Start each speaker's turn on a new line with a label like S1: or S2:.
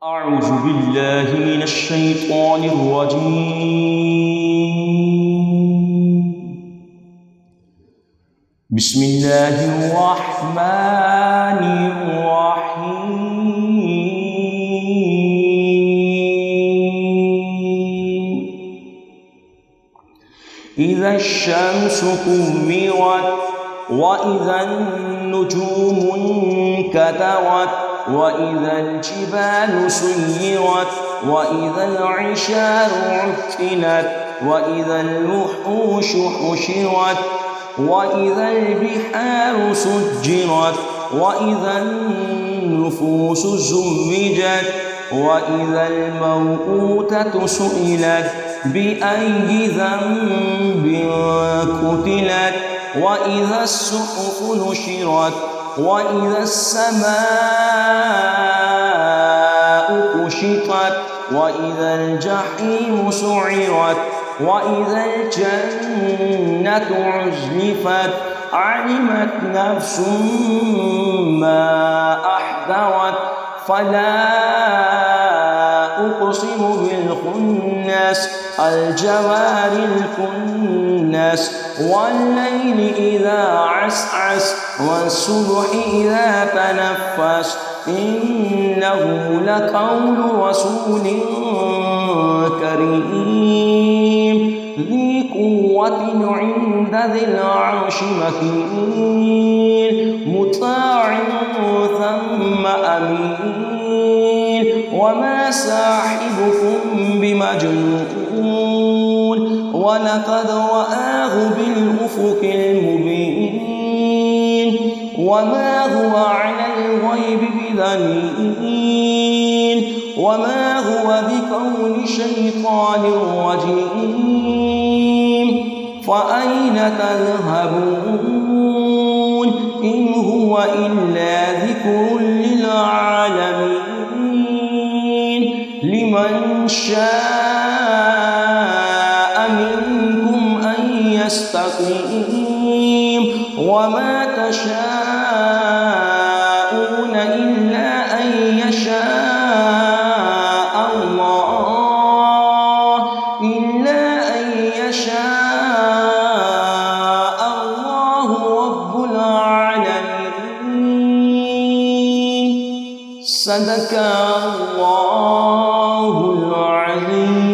S1: أعوذ بالله من الشيطان الرجيم. بسم الله الرحمن الرحيم. إذا الشمس كورت وإذا النجوم انكدرت وإذا الجبال سيرت وإذا العشار عطلت وإذا الوحوش حشرت وإذا البحار سجرت وإذا النفوس زوجت وإذا الموءودة سئلت بأي ذنب قتلت وإذا الصحف نشرت وإذا السماء كشطت وإذا الجحيم سعرت وإذا الجنة عزلفت علمت نفس ما أحضرت فلا أقسم بالخنس الجوار الكنس والليل إذا عسعس والصبح إذا تنفس إنه لقول رسول كريم ذي قوة عند ذي العرش مكين مطاع ثم أمين وما صاحبكم بمجنون ولقد رآه بالأفق المبين وما هو على الغيب بضنين وما هو بقول شيطان رجيم فأين تذهبون إن هو إلا ذكر للعالمين لمن شاء منكم أن يستقيم وما تشاءون إلا أن يشاء الله رب العالمين. صدق الله العظيم.